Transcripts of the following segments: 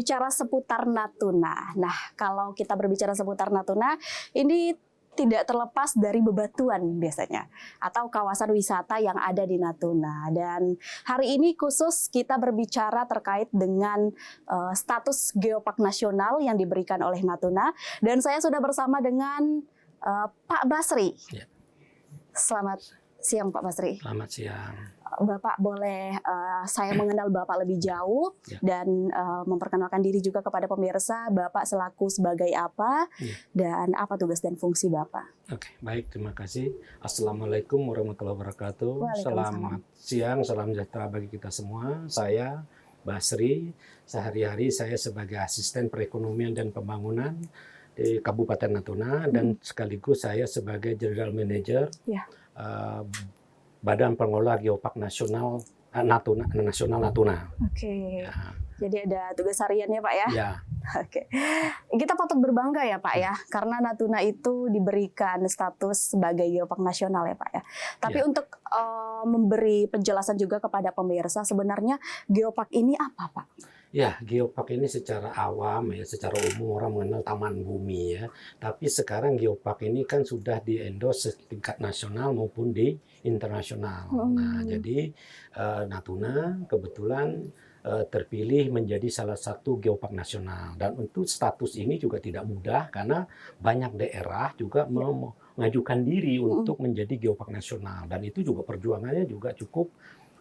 berbicara seputar Natuna. Nah, kalau kita berbicara seputar Natuna, ini tidak terlepas dari bebatuan biasanya atau kawasan wisata yang ada di Natuna. Dan hari ini khusus kita berbicara terkait dengan status geopark nasional yang diberikan oleh Natuna. Dan saya sudah bersama dengan Pak Basri. Ya. Selamat siang Pak Basri. Selamat siang. Bapak boleh saya mengenal Bapak lebih jauh dan memperkenalkan diri juga kepada pemirsa. Bapak selaku sebagai apa dan apa tugas dan fungsi Bapak? Oke, baik, terima kasih. Assalamualaikum warahmatullahi wabarakatuh. Selamat siang, salam sejahtera bagi kita semua. Saya Basri, sehari-hari saya sebagai asisten perekonomian dan pembangunan di Kabupaten Natuna dan sekaligus saya sebagai General Manager Badan Pengelola Geopark Nasional Natuna. Oke. Ya. Jadi ada tugas hariannya Pak ya? Ya. Oke. Kita patut berbangga ya Pak ya, karena Natuna itu diberikan status sebagai geopark nasional ya Pak ya. Tapi untuk memberi penjelasan juga kepada pemirsa, sebenarnya geopark ini apa Pak? Ya, geopark ini secara awam ya, secara umum orang mengenal taman bumi ya. Tapi sekarang geopark ini kan sudah di-endorse setingkat nasional maupun di internasional. Nah, jadi Natuna kebetulan terpilih menjadi salah satu geopark nasional. Dan untuk status ini juga tidak mudah karena banyak daerah juga mengajukan diri untuk menjadi geopark nasional. Dan itu juga perjuangannya juga cukup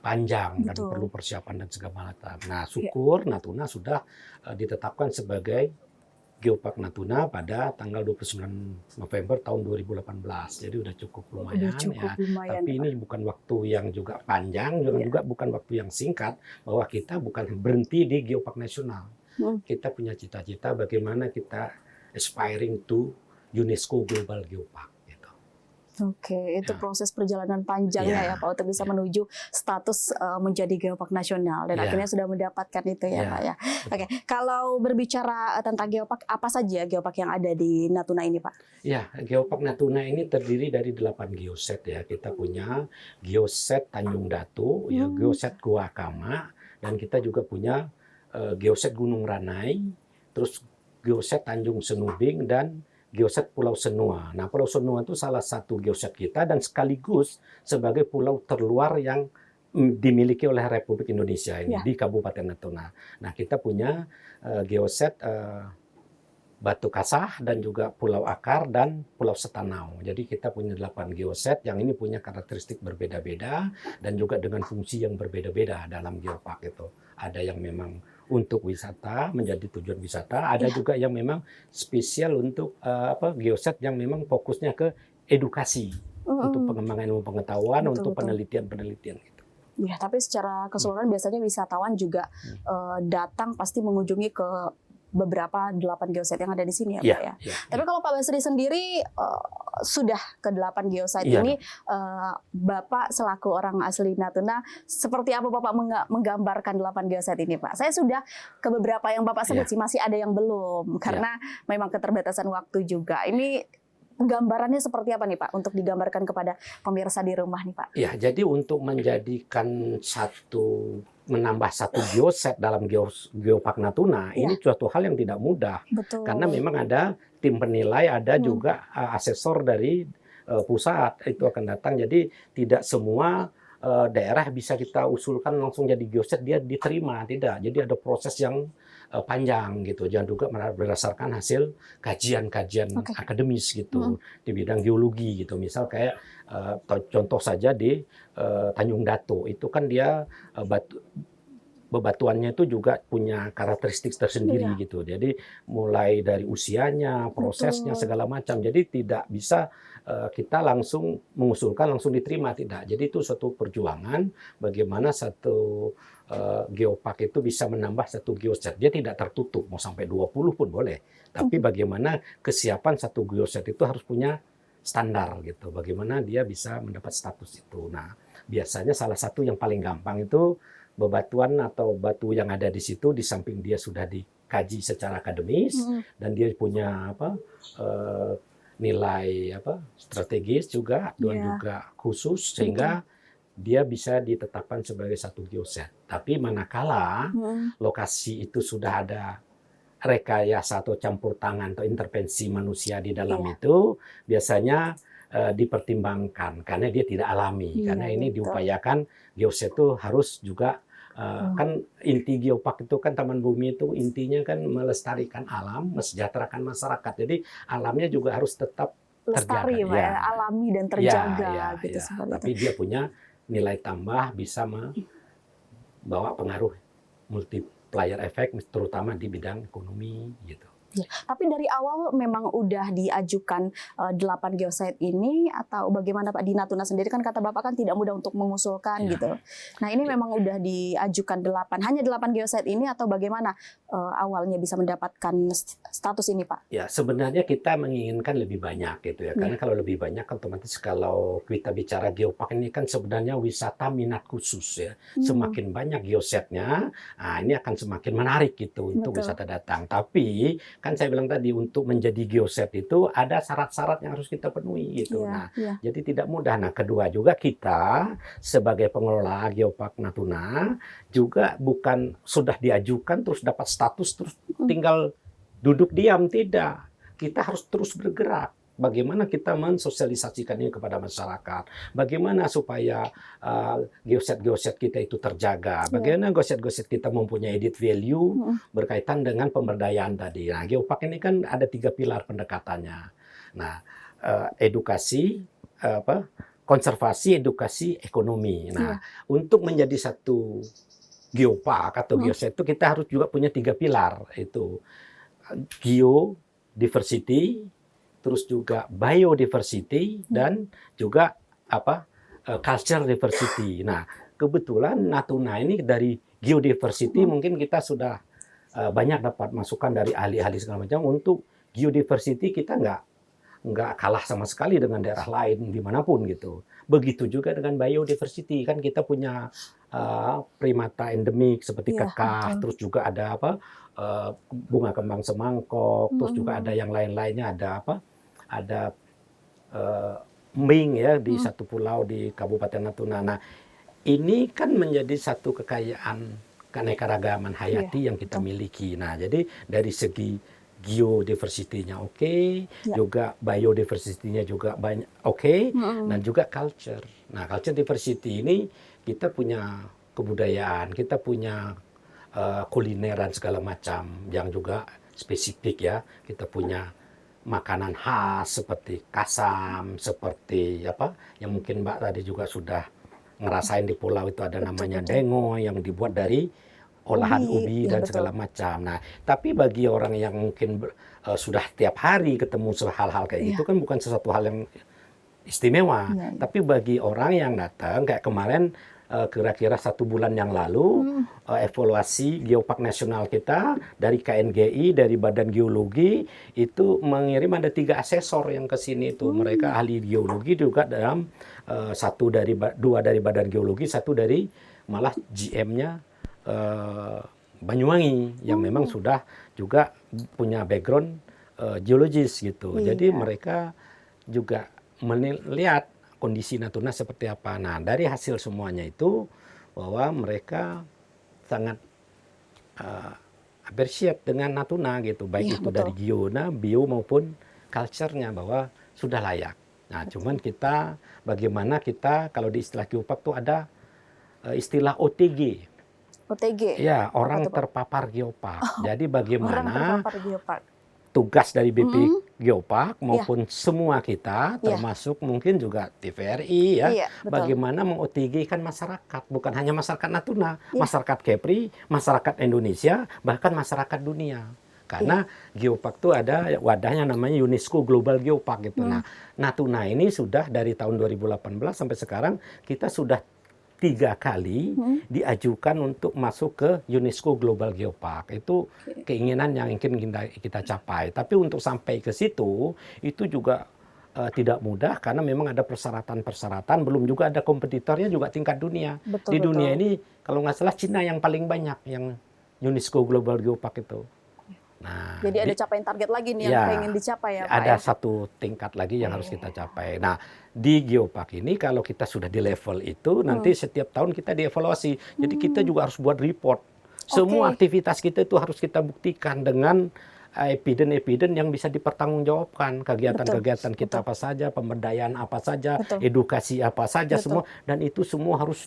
panjang dan perlu persiapan dan segala macam. Nah, syukur Natuna sudah ditetapkan sebagai geopark Natuna pada tanggal 29 November tahun 2018. Jadi udah cukup lumayan lumayan, Tapi ini bukan waktu yang juga panjang, juga bukan waktu yang singkat bahwa kita bukan berhenti di geopark nasional. Kita punya cita-cita bagaimana kita aspiring to UNESCO Global Geopark. Oke, itu proses perjalanan panjangnya ya Pak untuk bisa menuju status menjadi geopark nasional dan akhirnya sudah mendapatkan itu ya Pak ya. Oke, kalau berbicara tentang geopark, apa saja geopark yang ada di Natuna ini Pak? Ya, geopark Natuna ini terdiri dari 8 geoset ya. Kita punya geoset Tanjung Datu, ya, geoset Gua Kama, dan kita juga punya geoset Gunung Ranai, terus geoset Tanjung Senubing dan geoset Pulau Senua. Nah, Pulau Senua itu salah satu geoset kita dan sekaligus sebagai pulau terluar yang dimiliki oleh Republik Indonesia ini di Kabupaten Natuna. Nah, kita punya geoset Batu Kasah dan juga Pulau Akar dan Pulau Setanau. Jadi kita punya 8 geoset yang ini punya karakteristik berbeda-beda dan juga dengan fungsi yang berbeda-beda dalam geopark itu. Ada yang memang untuk wisata, menjadi tujuan wisata, ada juga yang memang spesial untuk geoset yang memang fokusnya ke edukasi, untuk pengembangan ilmu pengetahuan, untuk penelitian-penelitian gitu. Ya, tapi secara keseluruhan biasanya wisatawan juga datang pasti mengunjungi ke beberapa 8 geoset yang ada di sini ya Pak ya. Tapi kalau Pak Basri sendiri sudah ke 8 geoset ini, Bapak selaku orang asli Natuna, seperti apa Bapak menggambarkan 8 geoset ini Pak? Saya sudah ke beberapa yang Bapak sebut sih, masih ada yang belum karena memang keterbatasan waktu juga. Ini gambarannya seperti apa nih Pak untuk digambarkan kepada pemirsa di rumah nih Pak? Ya, jadi untuk menjadikan menambah satu geoset dalam geopark Natuna ini suatu hal yang tidak mudah. Karena memang ada tim penilai, ada juga asesor dari pusat itu akan datang. Jadi tidak semua daerah bisa kita usulkan langsung jadi geoset dia diterima, tidak. Jadi ada proses yang panjang gitu, jangan juga berdasarkan hasil kajian-kajian akademis gitu di bidang geologi gitu. Misal kayak contoh saja di Tanjung Datu itu kan dia bebatuannya itu juga punya karakteristik tersendiri gitu. Jadi mulai dari usianya, prosesnya segala macam. Jadi tidak bisa kita langsung mengusulkan langsung diterima, tidak. Jadi itu suatu perjuangan bagaimana satu geopark itu bisa menambah satu geoset. Dia tidak tertutup, mau sampai 20 pun boleh. Tapi bagaimana kesiapan satu geoset itu harus punya standar gitu. Bagaimana dia bisa mendapat status itu. Nah, biasanya salah satu yang paling gampang itu bebatuan atau batu yang ada di situ, di samping dia sudah dikaji secara akademis dan dia punya nilai strategis juga dan juga khusus sehingga dia bisa ditetapkan sebagai satu geoset. Tapi manakala lokasi itu sudah ada rekayasa atau campur tangan atau intervensi manusia di dalam Iya. itu biasanya dipertimbangkan karena dia tidak alami. Iya, Karena ini betul. diupayakan geoset itu harus juga kan inti geopark itu kan Taman Bumi itu intinya kan melestarikan alam, mesejahterakan masyarakat. Jadi alamnya juga harus tetap terjaga. Lestari Pak ya, alami dan terjaga gitu seperti itu. Tapi dia punya nilai tambah bisa membawa pengaruh multiplier effect terutama di bidang ekonomi gitu. Ya, tapi dari awal memang udah diajukan 8 geosite ini atau bagaimana Pak? Di Natuna sendiri kan kata Bapak kan tidak mudah untuk mengusulkan gitu. Nah ini memang udah diajukan 8, hanya 8 geosite ini atau bagaimana awalnya bisa mendapatkan status ini Pak? Ya sebenarnya kita menginginkan lebih banyak gitu ya, karena kalau lebih banyak otomatis kalau kita bicara geopark ini kan sebenarnya wisata minat khusus ya. Semakin banyak geosetnya, nah ini akan semakin menarik gitu untuk wisata datang. Tapi kan saya bilang tadi untuk menjadi geoset itu ada syarat-syarat yang harus kita penuhi gitu. Jadi tidak mudah. Nah, kedua juga kita sebagai pengelola Geopark Natuna juga bukan sudah diajukan terus dapat status terus tinggal duduk diam, tidak. Kita harus terus bergerak. Bagaimana kita mensosialisasikan ini kepada masyarakat? Bagaimana supaya geoset-geoset kita itu terjaga? Bagaimana geoset-geoset kita mempunyai added value berkaitan dengan pemberdayaan tadi? Nah, geopark ini kan ada 3 pilar pendekatannya. Nah, edukasi, konservasi, edukasi, ekonomi. Nah, untuk menjadi satu geopark atau geoset itu kita harus juga punya 3 pilar itu geodiversity, terus juga biodiversity dan juga culture diversity. Nah, kebetulan Natuna ini dari geodiversity mungkin kita sudah banyak dapat masukan dari ahli-ahli segala macam. Untuk geodiversity kita nggak kalah sama sekali dengan daerah lain dimanapun gitu. Begitu juga dengan biodiversity, kan kita punya primata endemik seperti kekah, terus juga ada bunga kembang semangkok, terus juga ada yang lain-lainnya, ada embing ya di satu pulau di Kabupaten Natuna. Nah, ini kan menjadi satu kekayaan keanekaragaman hayati yang kita miliki. Nah, jadi dari segi geodiversity-nya juga biodiversity-nya juga banyak dan juga culture. Nah, culture diversity ini kita punya kebudayaan, kita punya kulineran segala macam yang juga spesifik ya. Kita punya makanan khas seperti kasam, seperti yang mungkin Mbak tadi juga sudah ngerasain di pulau itu ada namanya dengo yang dibuat dari olahan ubi dan segala macam. Nah, tapi bagi orang yang mungkin sudah tiap hari ketemu hal-hal kayak gitu kan bukan sesuatu hal yang istimewa. Tapi bagi orang yang datang kayak kemarin kira-kira 1 bulan yang lalu evaluasi geopark nasional kita dari KNGI, dari Badan Geologi itu mengirim ada 3 asesor yang ke sini itu. Mereka ahli geologi juga dalam 2 dari Badan Geologi, 1 dari malah GM-nya Banyuwangi yang memang sudah juga punya background geologis gitu. Jadi mereka juga melihat kondisi Natuna seperti apa. Nah, dari hasil semuanya itu bahwa mereka sangat appreciate dengan Natuna gitu, baik itu dari bio maupun culture-nya bahwa sudah layak. Nah, cuman kita bagaimana kita kalau di istilah geopark tuh ada istilah OTG. Ya, orang terpapar geopark. Jadi bagaimana tugas dari BP Geopark maupun semua kita, termasuk mungkin juga TVRI bagaimana meng-OTG-kan masyarakat, bukan hanya masyarakat Natuna, masyarakat Kepri, masyarakat Indonesia, bahkan masyarakat dunia. Karena Geopark itu ada wadahnya namanya UNESCO Global Geopark gitu. Nah, Natuna ini sudah dari tahun 2018 sampai sekarang kita sudah 3 kali diajukan untuk masuk ke UNESCO Global Geopark. Itu keinginan yang ingin kita capai. Tapi untuk sampai ke situ, itu juga tidak mudah karena memang ada persyaratan-persyaratan. Belum juga ada kompetitornya juga tingkat dunia. Di dunia ini, kalau nggak salah Cina yang paling banyak yang UNESCO Global Geopark itu. Nah, jadi ada capaian target lagi nih yang pengen dicapai ya Pak? Ada 1 tingkat lagi yang harus kita capai. Nah, di Geopark ini kalau kita sudah di level itu, nanti setiap tahun kita dievaluasi. Jadi kita juga harus buat report. Semua aktivitas kita itu harus kita buktikan dengan evidence yang bisa dipertanggungjawabkan. Kegiatan-kegiatan kita apa saja, pemberdayaan apa saja, edukasi apa saja, semua. Dan itu semua harus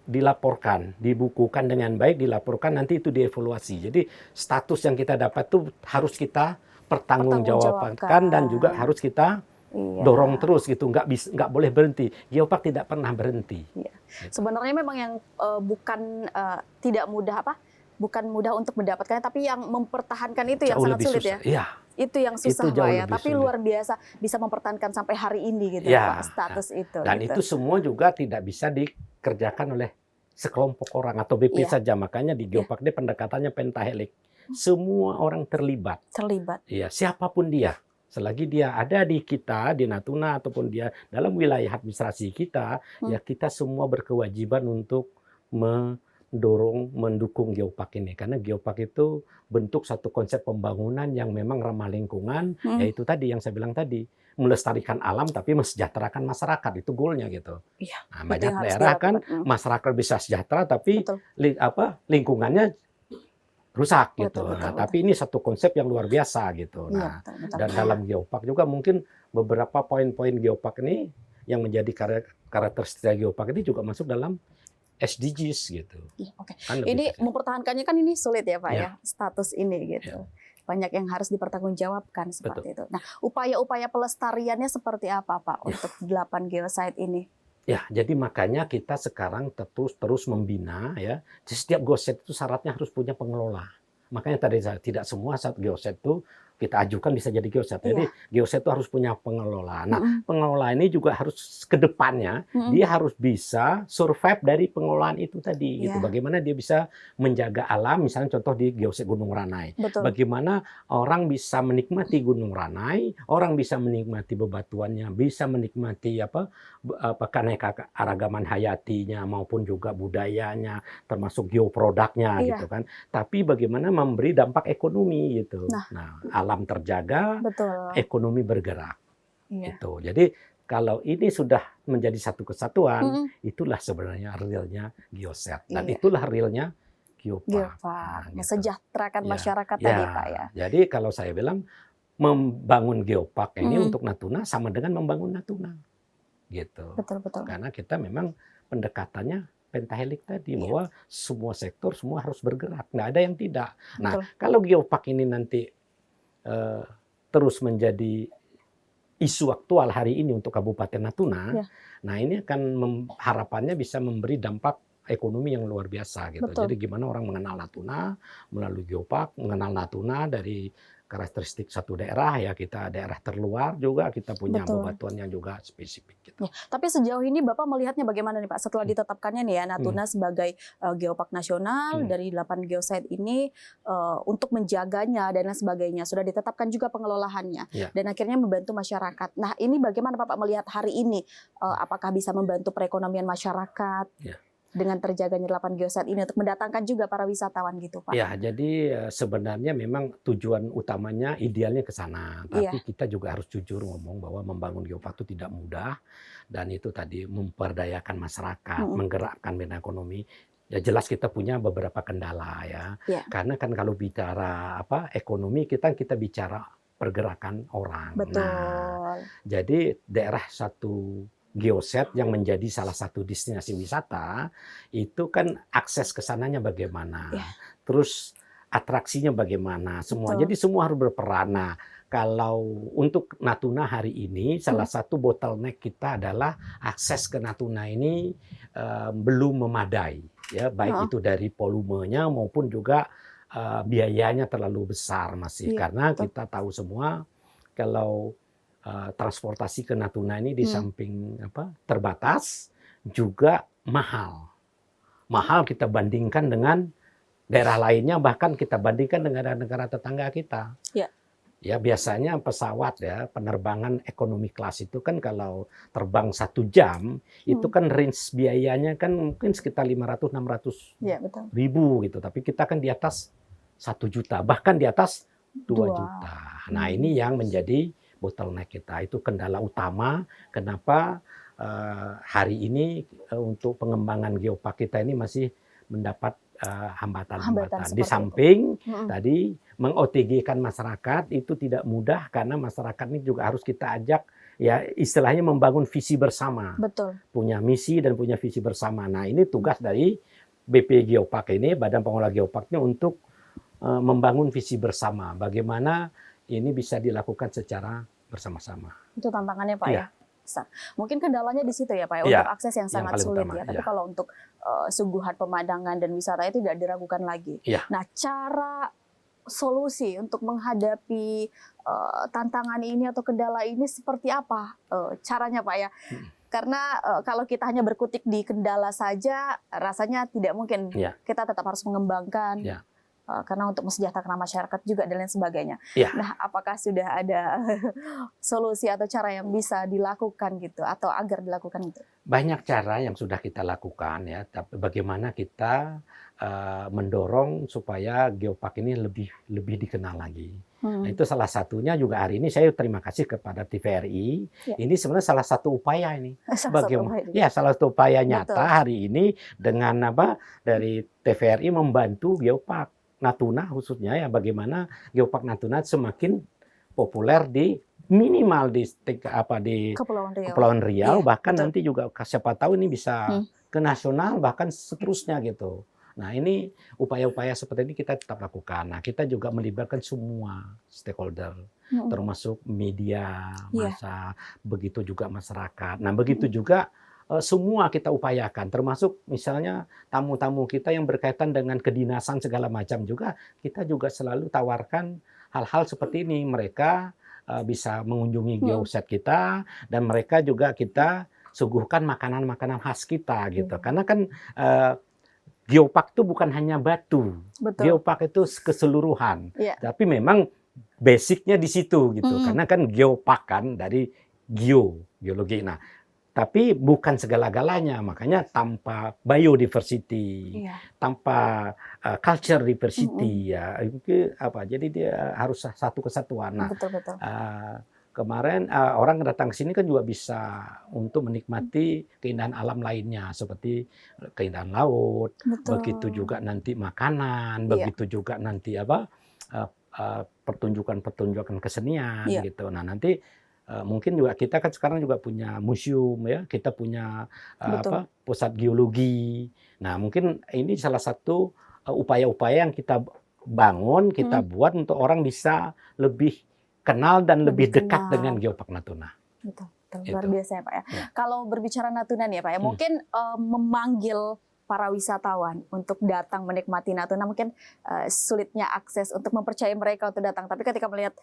dilaporkan, dibukukan dengan baik, dilaporkan, nanti itu dievaluasi. Jadi status yang kita dapat itu harus kita pertanggungjawabkan dan juga harus kita dorong terus gitu, nggak boleh berhenti. Geopark tidak pernah berhenti. Iya. Sebenarnya memang yang bukan tidak mudah bukan mudah untuk mendapatkannya, tapi yang mempertahankan itu yang sangat sulit susah. Ya. Itu yang susah Pak ya, tapi sulit. Luar biasa bisa mempertahankan sampai hari ini gitu Pak, status itu. Dan gitu. Itu semua juga tidak bisa dikerjakan oleh sekelompok orang atau BP saja, makanya di Geopark dia pendekatannya pentahelik. Semua orang terlibat. Iya, siapapun dia. Selagi dia ada di kita, di Natuna, ataupun dia dalam wilayah administrasi kita, ya kita semua berkewajiban untuk mendukung Geopark ini. Karena Geopark itu bentuk satu konsep pembangunan yang memang ramah lingkungan, yaitu tadi yang saya bilang tadi, melestarikan alam tapi mesejahterakan masyarakat, itu goalnya gitu. Iya, nah, banyak daerah kan masyarakat bisa sejahtera tapi lingkungannya rusak gitu. Betul. Tapi ini satu konsep yang luar biasa gitu. Nah, dan dalam Geopark juga mungkin beberapa poin-poin Geopark ini yang menjadi karakteristik Geopark ini juga masuk dalam SDGs gitu. Kan ini mempertahankannya kan ini sulit ya Pak ya, status ini gitu. Banyak yang harus dipertanggungjawabkan seperti itu. Nah, upaya-upaya pelestariannya seperti apa Pak untuk 8 geosite ini? Ya, jadi makanya kita sekarang terus membina ya. Di setiap geosite itu syaratnya harus punya pengelola. Makanya tadi tidak semua geosite itu kita ajukan bisa jadi geosite. Jadi geosite itu harus punya pengelola. Nah, pengelola ini juga harus ke depannya dia harus bisa survive dari pengelolaan itu tadi gitu. Bagaimana dia bisa menjaga alam, misalnya contoh di geosite Gunung Ranai. Bagaimana orang bisa menikmati Gunung Ranai, orang bisa menikmati bebatuannya, bisa menikmati keanekaragaman hayatinya maupun juga budayanya, termasuk geoproduknya gitu kan. Tapi bagaimana memberi dampak ekonomi gitu. Nah, alam terjaga, ekonomi bergerak. Gitu. Jadi kalau ini sudah menjadi satu kesatuan, itulah sebenarnya realnya geosite dan itulah realnya Geopark. Nah, gitu. Mesejahterakan masyarakat tadi Pak ya. Jadi kalau saya bilang membangun Geopark ini untuk Natuna sama dengan membangun Natuna. Gitu. Betul. Karena kita memang pendekatannya pentahelik tadi bahwa semua sektor semua harus bergerak, nggak ada yang tidak. Nah, kalau Geopark ini nanti terus menjadi isu aktual hari ini untuk Kabupaten Natuna, nah ini akan harapannya bisa memberi dampak ekonomi yang luar biasa gitu. Jadi gimana orang mengenal Natuna melalui Geopark, mengenal Natuna dari karakteristik satu daerah ya, kita daerah terluar juga kita punya bebatuan yang juga spesifik gitu. Tapi sejauh ini Bapak melihatnya bagaimana nih Pak setelah ditetapkannya nih ya Natuna sebagai Geopark nasional dari 8 geosite ini untuk menjaganya dan lain sebagainya, sudah ditetapkan juga pengelolaannya dan akhirnya membantu masyarakat. Nah, ini bagaimana Bapak melihat hari ini, apakah bisa membantu perekonomian masyarakat? Dengan terjaganya 8 geosite ini untuk mendatangkan juga para wisatawan gitu Pak. Ya, jadi sebenarnya memang tujuan utamanya idealnya ke sana. Tapi kita juga harus jujur ngomong bahwa membangun Geopark itu tidak mudah. Dan itu tadi memperdayakan masyarakat, menggerakkan bidang ekonomi. Ya jelas kita punya beberapa kendala ya. Karena kan kalau bicara ekonomi kita bicara pergerakan orang. Nah, jadi daerah satu geosite yang menjadi salah satu destinasi wisata itu kan akses ke sananya bagaimana, terus atraksinya bagaimana, semua. Jadi semua harus berperan. Nah, kalau untuk Natuna hari ini salah satu bottleneck kita adalah akses ke Natuna ini belum memadai, ya baik itu dari volumenya maupun juga biayanya terlalu besar masih karena kita tahu semua kalau transportasi ke Natuna ini di samping terbatas juga mahal kita bandingkan dengan daerah lainnya, bahkan kita bandingkan dengan negara tetangga kita. Ya biasanya pesawat ya penerbangan ekonomi kelas itu kan kalau terbang 1 jam itu kan range biayanya kan mungkin sekitar 500-600 ribu gitu, tapi kita kan di atas 1 juta bahkan di atas 2 juta. Nah ini yang menjadi bottleneck kita, itu kendala utama kenapa hari ini untuk pengembangan Geopark kita ini masih mendapat hambatan-hambatan. seperti Di samping itu. tadi meng-OTG-kan masyarakat itu tidak mudah karena masyarakat ini juga harus kita ajak ya istilahnya membangun visi bersama. Betul. Punya misi dan punya visi bersama. Nah, ini tugas dari BP Geopark ini, Badan Pengelola Geoparknya untuk membangun visi bersama. Bagaimana ini bisa dilakukan secara bersama-sama. Itu tantangannya Pak Iya. ya. Mungkin kendalanya di situ ya Pak ya, Iya, untuk akses yang sangat paling sulit utama, ya. Tapi iya. kalau untuk suguhan pemandangan dan wisata itu tidak diragukan lagi. Iya. Nah, cara solusi untuk menghadapi tantangan ini atau kendala ini seperti apa caranya Pak ya? Karena kalau kita hanya berkutik di kendala saja, rasanya tidak mungkin. Iya. Kita tetap harus mengembangkan. Iya. Karena untuk mensejahterakan masyarakat juga dan lain sebagainya. Iya. Nah, apakah sudah ada solusi atau cara yang bisa dilakukan gitu atau agar dilakukan itu? Banyak cara yang sudah kita lakukan ya, tapi bagaimana kita mendorong supaya Geopark ini lebih dikenal lagi. Nah, itu salah satunya juga hari ini saya terima kasih kepada TVRI. Ya. Ini sebenarnya salah satu upaya ini. Bagaimana? Ya, salah satu upaya nyata Betul. hari ini dengan dari TVRI membantu Geopark Natuna khususnya ya, bagaimana Geopark Natuna semakin populer di minimal di Kepulauan Riau, Iya, bahkan betul. nanti juga siapa tahu ini bisa ke nasional bahkan seterusnya gitu. Nah, ini upaya-upaya seperti ini kita tetap lakukan. Nah, kita juga melibatkan semua stakeholder, termasuk media, massa, begitu juga masyarakat. Nah, begitu juga semua kita upayakan, termasuk misalnya tamu-tamu kita yang berkaitan dengan kedinasan segala macam juga, kita juga selalu tawarkan hal-hal seperti ini. Mereka bisa mengunjungi geoset kita, dan mereka juga kita suguhkan makanan-makanan khas kita gitu. Karena kan Geopark itu bukan hanya batu. Betul. Geopark itu keseluruhan. Iya. Tapi memang basicnya di situ gitu. Karena kan Geopark kan dari geologi. Nah, tapi bukan segala-galanya. Makanya tanpa biodiversity, tanpa culture diversity ya, itu apa? Jadi dia harus satu kesatuan. Nah, betul. kemarin orang datang ke sini kan juga bisa untuk menikmati keindahan alam lainnya seperti keindahan laut, begitu juga nanti makanan, begitu juga nanti pertunjukan-pertunjukan kesenian gitu. Nah, nanti mungkin juga kita kan sekarang juga punya museum ya, kita punya pusat geologi. Nah, mungkin ini salah satu upaya-upaya yang kita bangun, kita buat untuk orang bisa lebih kenal dan lebih dekat dengan Geopark Natuna. Betul. Luar biasa ya Pak ya. Kalau berbicara Natuna nih ya Pak ya, mungkin memanggil para wisatawan untuk datang menikmati Natuna mungkin sulitnya akses untuk mempercayai mereka untuk datang. Tapi ketika melihat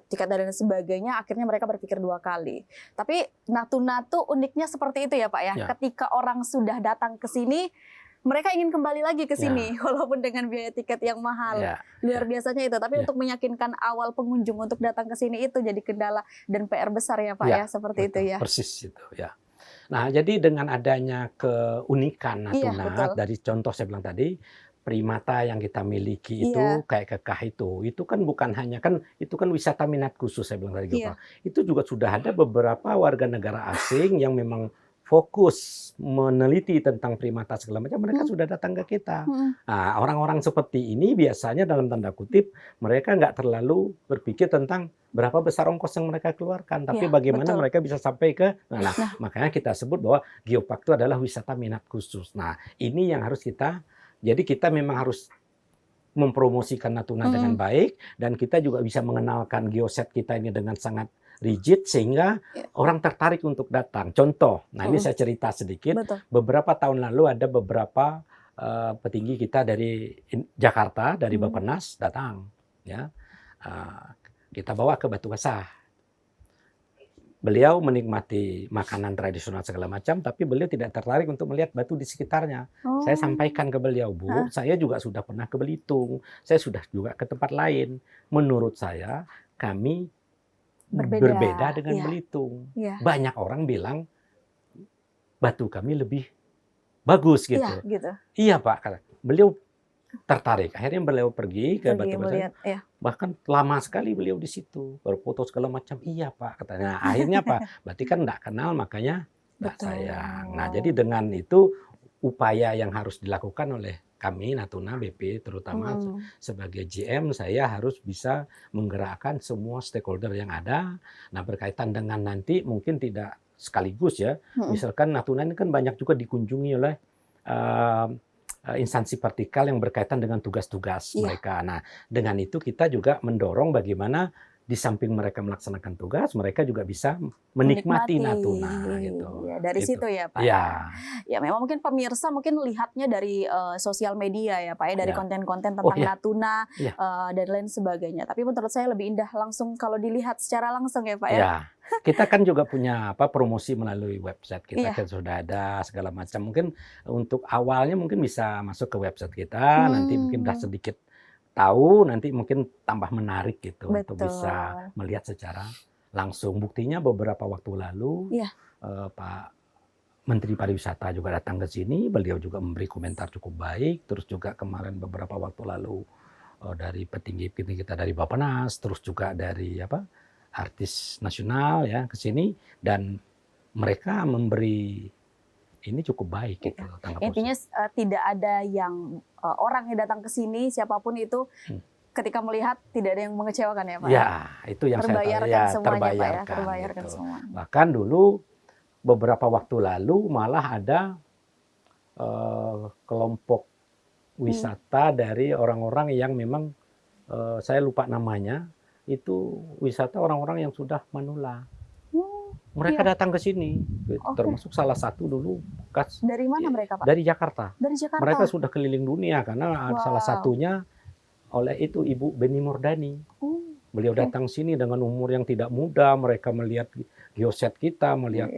tiket dan sebagainya, akhirnya mereka berpikir dua kali. Tapi Natuna tuh uniknya seperti itu ya Pak ya. Ketika orang sudah datang ke sini, mereka ingin kembali lagi ke sini walaupun dengan biaya tiket yang mahal. Luar biasanya itu. Tapi untuk meyakinkan awal pengunjung untuk datang ke sini itu jadi kendala dan PR besar ya Pak ya, seperti itu ya. Persis itu ya. Nah, jadi dengan adanya keunikan Natuna dari contoh saya bilang tadi, primata yang kita miliki itu kayak kekah itu kan bukan hanya itu kan wisata minat khusus saya bilang tadi Pak. Itu juga sudah ada beberapa warga negara asing yang memang fokus meneliti tentang primata segala macam, mereka sudah datang ke kita. Nah, orang-orang seperti ini biasanya dalam tanda kutip mereka nggak terlalu berpikir tentang berapa besar ongkos yang mereka keluarkan, tapi bagaimana mereka bisa sampai ke. Nah, makanya kita sebut bahwa Geopark itu adalah wisata minat khusus. Nah, ini yang harus jadi kita memang harus mempromosikan Natuna dengan baik, dan kita juga bisa mengenalkan geoset kita ini dengan sangat rigid sehingga orang tertarik untuk datang. Contoh, nah ini saya cerita sedikit. Beberapa tahun lalu ada beberapa petinggi kita dari Jakarta, dari Bappenas datang, ya. Kita bawa ke Batu Kesah. Beliau menikmati makanan tradisional segala macam, tapi beliau tidak tertarik untuk melihat batu di sekitarnya. Saya sampaikan ke beliau, Bu, saya juga sudah pernah ke Belitung, saya sudah juga ke tempat lain. Menurut saya, kami berbeda dengan Belitung. Banyak orang bilang batu kami lebih bagus gitu. Iya Pak, kata beliau tertarik. Akhirnya beliau pergi ke Batu Kesah. Bahkan lama sekali beliau di situ, berfoto segala macam. Iya Pak, katanya. Nah, akhirnya Pak, berarti kan enggak kenal makanya enggak sayang. Nah, jadi dengan itu upaya yang harus dilakukan oleh kami Natuna BP terutama sebagai GM, saya harus bisa menggerakkan semua stakeholder yang ada. Nah, berkaitan dengan nanti mungkin tidak sekaligus ya. Misalkan Natuna ini kan banyak juga dikunjungi oleh instansi vertikal yang berkaitan dengan tugas-tugas mereka. Nah, dengan itu kita juga mendorong bagaimana di samping mereka melaksanakan tugas, mereka juga bisa menikmati Natuna gitu. Ya, dari situ ya Pak. Ya. Ya memang mungkin pemirsa mungkin lihatnya dari sosial media ya Pak ya, dari konten-konten tentang Natuna dan lain sebagainya. Tapi menurut saya lebih indah langsung kalau dilihat secara langsung ya Pak ya. Ya. Kita kan juga punya promosi melalui website kita kan sudah ada segala macam. Mungkin untuk awalnya mungkin bisa masuk ke website kita, nanti mungkin udah sedikit tahu, nanti mungkin tambah menarik gitu untuk bisa melihat secara langsung. Buktinya beberapa waktu lalu Pak Menteri Pariwisata juga datang ke sini, beliau juga memberi komentar cukup baik. Terus juga kemarin beberapa waktu lalu dari petinggi-petinggi kita dari Bappenas, terus juga dari artis nasional ya ke sini, dan mereka memberi ini cukup baik gitu. Intinya tidak ada yang orang yang datang ke sini siapapun itu ketika melihat tidak ada yang mengecewakan ya Pak. Ya, itu yang terbayarkan saya tahu ya, semuanya, terbayarkan gitu. Semua. Bahkan dulu beberapa waktu lalu malah ada kelompok wisata dari orang-orang yang memang saya lupa namanya, itu wisata orang-orang yang sudah manula. Mereka datang ke sini, termasuk salah satu dulu dari mana mereka Pak? Dari Jakarta. Dari Jakarta. Mereka sudah keliling dunia karena salah satunya oleh itu Ibu Beni Murdani. Beliau datang sini dengan umur yang tidak muda, mereka melihat geoset kita, melihat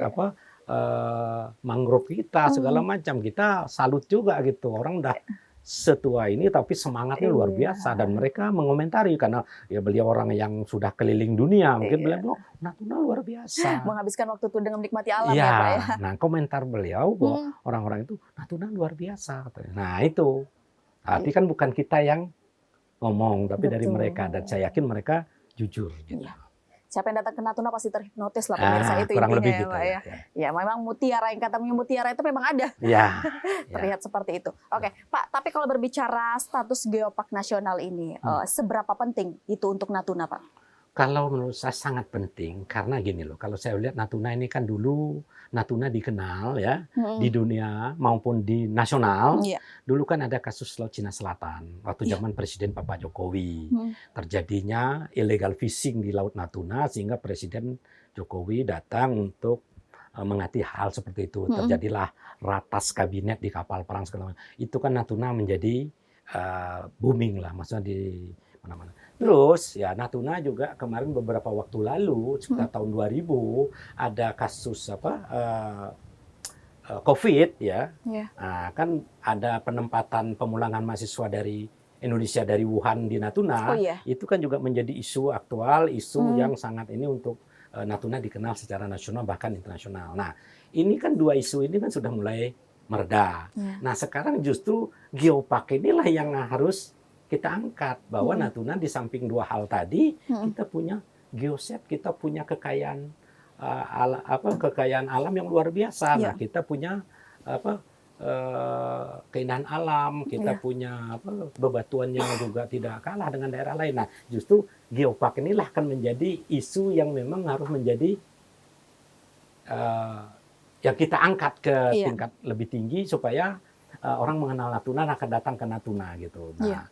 mangrove kita, segala macam. Kita salut juga gitu, orang udah setua ini tapi semangatnya luar biasa, dan mereka mengomentari karena ya beliau orang yang sudah keliling dunia, mungkin beliau Natuna luar biasa, menghabiskan waktu itu dengan menikmati alam ya Pak ya. Nah, komentar beliau bahwa orang-orang itu Natuna luar biasa katanya. Nah itu tapi kan bukan kita yang ngomong, tapi dari mereka, dan saya yakin mereka jujur gitu. Siapa yang datang ke Natuna pasti terhipnotis lah pemirsa, itu kurang intinya lebih ya gitu Pak ya. Ya memang mutiara, yang katanya mutiara itu memang ada. Terlihat seperti itu. Oke Pak, tapi kalau berbicara status geopark nasional ini, seberapa penting itu untuk Natuna Pak? Kalau menurut saya sangat penting, karena gini loh, kalau saya lihat Natuna ini kan dulu Natuna dikenal ya di dunia maupun di nasional. Dulu kan ada kasus Laut Cina Selatan waktu zaman Presiden Pak Jokowi, terjadinya illegal fishing di Laut Natuna sehingga Presiden Jokowi datang untuk mengatasi hal seperti itu. Terjadilah ratas kabinet di kapal perang segala macam. Itu kan Natuna menjadi booming lah, maksudnya di mana-mana. Terus ya Natuna juga kemarin beberapa waktu lalu sekitar tahun 2000 ada kasus COVID ya. Nah, kan ada penempatan pemulangan mahasiswa dari Indonesia dari Wuhan di Natuna. Itu kan juga menjadi isu aktual, isu yang sangat ini untuk Natuna dikenal secara nasional bahkan internasional. Nah, ini kan dua isu ini kan sudah mulai mereda. Nah, sekarang justru geopark inilah yang harus kita angkat, bahwa Natuna di samping dua hal tadi, kita punya geoset, kita punya kekayaan kekayaan alam yang luar biasa. Nah, kita punya keindahan alam, kita punya bebatuan yang juga tidak kalah dengan daerah lain. Nah, justru geopark inilah akan menjadi isu yang memang harus menjadi yang kita angkat ke tingkat lebih tinggi supaya orang mengenal Natuna, akan datang ke Natuna gitu. Nah,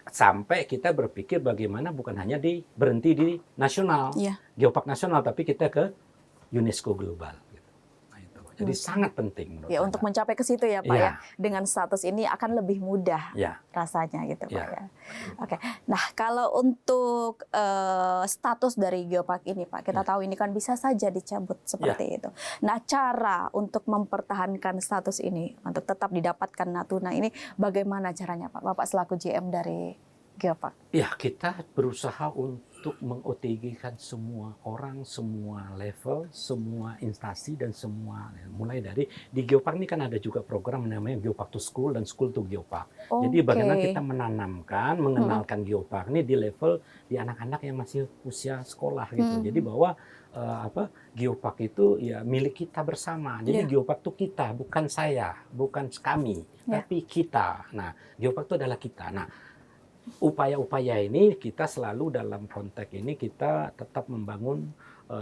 sampai kita berpikir bagaimana bukan hanya berhenti di nasional, geopark nasional, tapi kita ke UNESCO global. Gitu. Nah, itu. Jadi sangat penting. Untuk mencapai ke situ ya Pak ya. Dengan status ini akan lebih mudah rasanya gitu Pak ya. Oke. Nah kalau untuk status dari geopark ini Pak, kita tahu ini kan bisa saja dicabut seperti itu. Nah cara untuk mempertahankan status ini untuk tetap didapatkan Natuna ini bagaimana caranya Pak? Bapak selaku GM dari geopark. Ya kita berusaha untuk meng-OTG-kan semua orang, semua level, semua instansi dan semua, mulai dari di Geopark ini kan ada juga program namanya Geopark to School dan School to Geopark. Jadi bagaimana kita menanamkan, mengenalkan Geopark ini di level di anak-anak yang masih usia sekolah gitu. Jadi bahwa Geopark itu ya milik kita bersama. Jadi Geopark itu kita, bukan saya, bukan kami, tapi kita. Nah, Geopark itu adalah kita. Nah, upaya-upaya ini kita selalu dalam konteks ini kita tetap membangun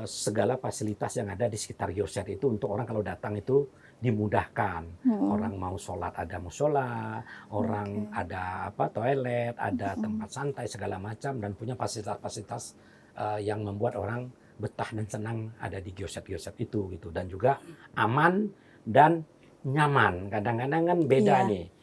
segala fasilitas yang ada di sekitar Geoset itu untuk orang kalau datang itu dimudahkan. Orang mau sholat ada musola, orang ada toilet, ada tempat santai segala macam dan punya fasilitas-fasilitas yang membuat orang betah dan senang ada di Geoset itu gitu, dan juga aman dan nyaman. Kadang-kadang kan beda nih.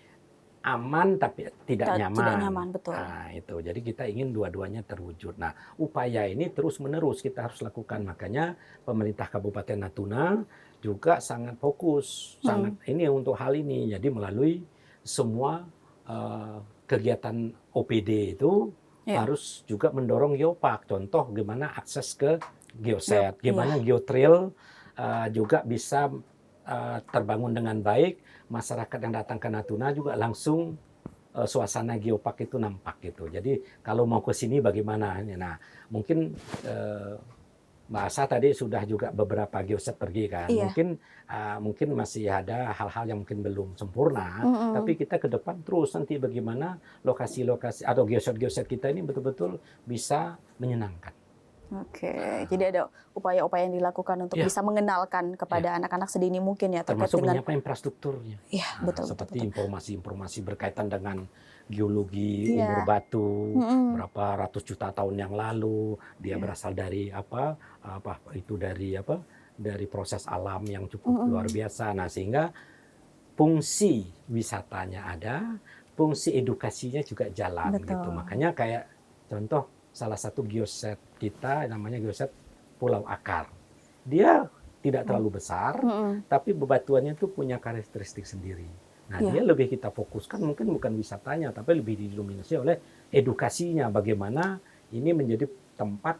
Aman tapi tidak nyaman. Tidak nyaman, betul. Nah, itu. Jadi kita ingin dua-duanya terwujud. Nah, upaya ini terus-menerus kita harus lakukan. Makanya pemerintah Kabupaten Natuna juga sangat fokus, sangat ini untuk hal ini. Jadi melalui semua kegiatan OPD itu harus juga mendorong Geopark. Contoh gimana akses ke Geoset, gimana Geotrail juga bisa terbangun dengan baik. Masyarakat yang datang ke Natuna juga langsung suasana Geopark itu nampak gitu. Jadi kalau mau ke sini bagaimana? Nah, mungkin Mbak Asa tadi sudah juga beberapa Geoset pergi kan. Mungkin masih ada hal-hal yang mungkin belum sempurna, tapi kita ke depan terus nanti bagaimana lokasi-lokasi atau Geoset-Geoset kita ini betul-betul bisa menyenangkan. Jadi ada upaya-upaya yang dilakukan untuk bisa mengenalkan kepada anak-anak sedini mungkin ya, termasuk menyiapkan infrastrukturnya. Betul. Seperti informasi-informasi berkaitan dengan geologi umur batu, berapa ratus juta tahun yang lalu, dia berasal dari dari proses alam yang cukup luar biasa. Nah, sehingga fungsi wisatanya ada, fungsi edukasinya juga jalan gitu. Makanya kayak contoh salah satu Geoset kita namanya Geoset Pulau Akar. Dia tidak terlalu besar, tapi bebatuannya itu punya karakteristik sendiri. Nah, dia lebih kita fokuskan mungkin bukan wisatanya, tapi lebih didominasi oleh edukasinya. Bagaimana ini menjadi tempat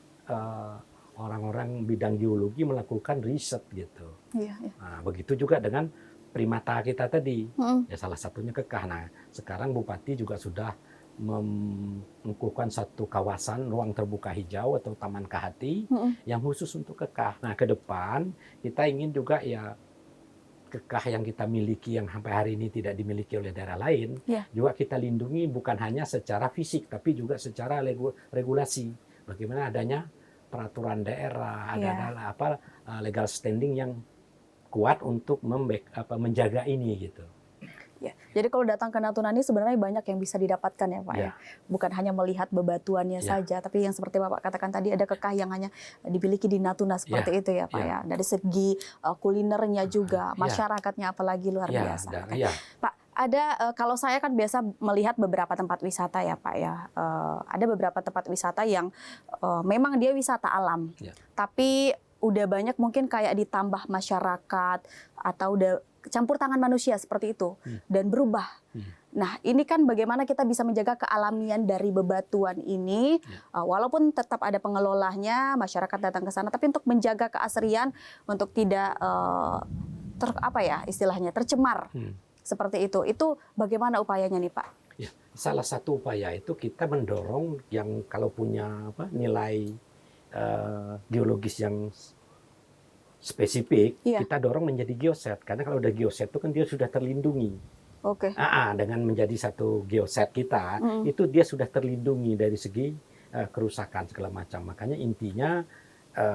orang-orang bidang geologi melakukan riset gitu. Nah, begitu juga dengan primata kita tadi. Ya salah satunya kekah. Nah, sekarang Bupati juga sudah mengukuhkan satu kawasan ruang terbuka hijau atau Taman Kahati yang khusus untuk kekah. Nah, ke depan kita ingin juga ya kekah yang kita miliki yang sampai hari ini tidak dimiliki oleh daerah lain juga kita lindungi, bukan hanya secara fisik tapi juga secara regulasi. Bagaimana adanya peraturan daerah, ada legal standing yang kuat untuk menjaga ini gitu. Jadi kalau datang ke Natuna ini sebenarnya banyak yang bisa didapatkan ya Pak ya. Bukan hanya melihat bebatuannya saja, tapi yang seperti Bapak katakan tadi ada kekah yang hanya dimiliki di Natuna seperti itu ya Pak ya. Dari segi kulinernya juga, masyarakatnya apalagi luar biasa. Pak, ada kalau saya kan biasa melihat beberapa tempat wisata ya Pak ya. Ada beberapa tempat wisata yang memang dia wisata alam, tapi udah banyak mungkin kayak ditambah masyarakat atau udah campur tangan manusia seperti itu dan berubah. Nah, ini kan bagaimana kita bisa menjaga kealamian dari bebatuan ini, walaupun tetap ada pengelolanya, masyarakat datang ke sana, tapi untuk menjaga keasrian, untuk tidak istilahnya tercemar seperti itu. Itu bagaimana upayanya nih Pak? Salah satu upaya itu kita mendorong yang kalau punya nilai geologis yang spesifik, kita dorong menjadi geoset. Karena kalau udah geoset itu kan dia sudah terlindungi. Dengan menjadi satu geoset kita, itu dia sudah terlindungi dari segi kerusakan segala macam. Makanya intinya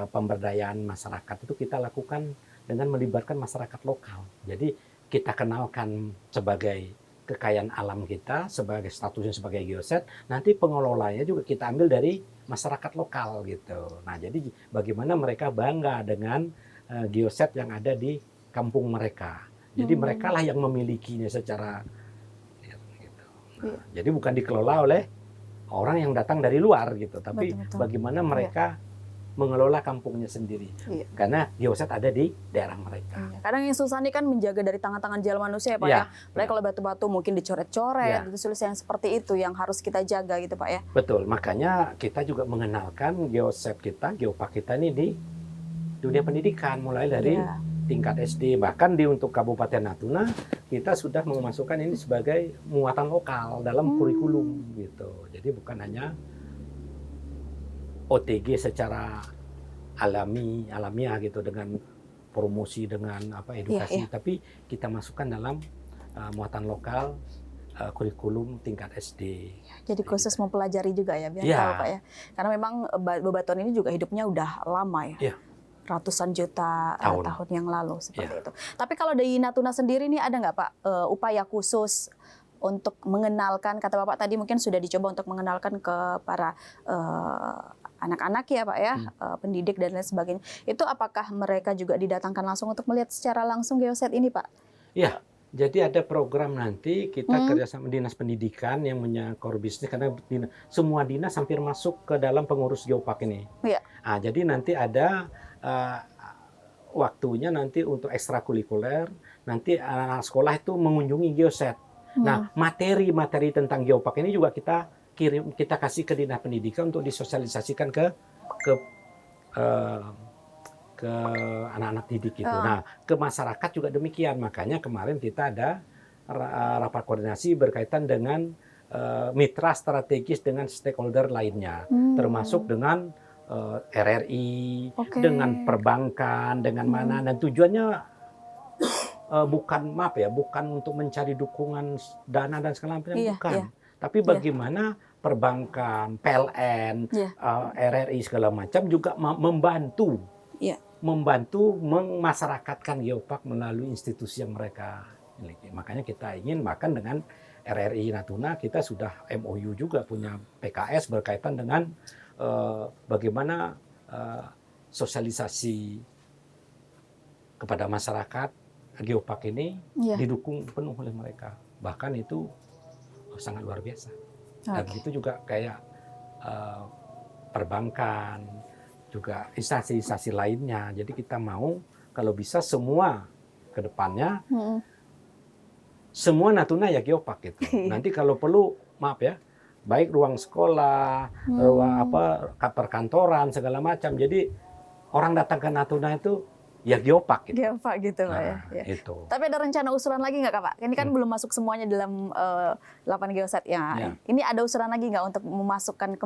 pemberdayaan masyarakat itu kita lakukan dengan melibatkan masyarakat lokal. Jadi kita kenalkan sebagai kekayaan alam kita, sebagai statusnya sebagai geoset, nanti pengelolanya juga kita ambil dari masyarakat lokal gitu. Nah, jadi bagaimana mereka bangga dengan geoset yang ada di kampung mereka. Jadi mereka lah yang memilikinya secara gitu. Nah, jadi bukan dikelola oleh orang yang datang dari luar gitu, tapi bagaimana mereka mengelola kampungnya sendiri. Iya. Karena geoset ada di daerah mereka. Iya. Kadang yang susah nih kan menjaga dari tangan-tangan jahil manusia ya Pak ya. Apalagi kalau batu-batu mungkin dicoret-coret, ditulis yang seperti itu yang harus kita jaga gitu Pak ya. Betul, makanya kita juga mengenalkan geoset kita, geopark kita ini di dunia pendidikan, mulai dari tingkat SD, bahkan untuk Kabupaten Natuna kita sudah memasukkan ini sebagai muatan lokal dalam kurikulum gitu. Jadi bukan hanya OTG secara alamiah gitu dengan promosi dengan edukasi, tapi kita masukkan dalam muatan lokal kurikulum tingkat SD. Jadi khusus mempelajari juga ya biar tahu Pak ya. Karena memang bebatuan ini juga hidupnya udah lama ya. Ratusan juta tahun yang lalu seperti itu. Tapi kalau dari Natuna sendiri nih ada nggak Pak upaya khusus untuk mengenalkan, kata Bapak tadi mungkin sudah dicoba untuk mengenalkan ke para anak-anak ya Pak ya, pendidik dan lain sebagainya. Itu apakah mereka juga didatangkan langsung untuk melihat secara langsung geoset ini Pak? Iya, jadi ada program nanti kita kerjasama Dinas Pendidikan yang punya core business, karena semua dinas hampir masuk ke dalam pengurus geopark ini. Iya. Nah, jadi nanti ada waktunya nanti untuk ekstrakurikuler, nanti anak sekolah itu mengunjungi geoset. Nah, materi-materi tentang geopark ini juga kita kasih ke Dinas Pendidikan untuk disosialisasikan ke anak-anak didik gitu. Nah, ke masyarakat juga demikian. Makanya kemarin kita ada rapat koordinasi berkaitan dengan mitra strategis dengan stakeholder lainnya, termasuk dengan RRI, dengan perbankan, dengan mana. Dan tujuannya bukan untuk mencari dukungan dana dan segala macam, bukan. Tapi bagaimana perbankan, PLN, RRI segala macam juga membantu memasyarakatkan geopark melalui institusi yang mereka miliki. Makanya kita ingin, bahkan dengan RRI Natuna kita sudah MOU juga punya PKS berkaitan dengan bagaimana sosialisasi kepada masyarakat geopark ini didukung penuh oleh mereka. Bahkan itu sangat luar biasa. Dan itu juga kayak perbankan, juga instansi-instansi lainnya. Jadi kita mau kalau bisa semua ke depannya, semua Natuna ya geopark gitu. Nanti kalau perlu, baik ruang sekolah, ruang perkantoran segala macam. Jadi orang datang ke Natuna itu ya geopark gitu. Geopark gitu Pak ya. Itu. Tapi ada rencana usulan lagi nggak Pak? Ini kan belum masuk semuanya dalam 8 geoset ya. Ini ada usulan lagi nggak untuk memasukkan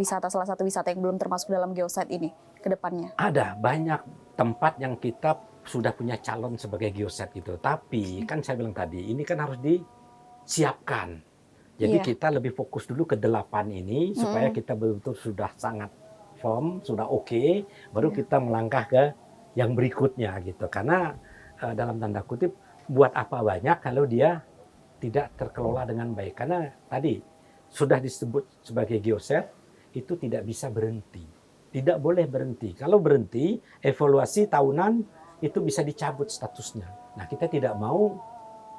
salah satu wisata yang belum termasuk dalam geoset ini ke depannya? Ada banyak tempat yang kita sudah punya calon sebagai geoset gitu. Tapi kan saya bilang tadi, ini kan harus disiapkan. Jadi kita lebih fokus dulu ke 8 ini supaya kita betul-betul sudah sangat firm, sudah oke, baru kita melangkah ke yang berikutnya gitu. Karena dalam tanda kutip, buat apa banyak kalau dia tidak terkelola dengan baik. Karena tadi sudah disebut sebagai geoset, itu tidak bisa berhenti. Tidak boleh berhenti. Kalau berhenti, evaluasi tahunan itu bisa dicabut statusnya. Nah, kita tidak mau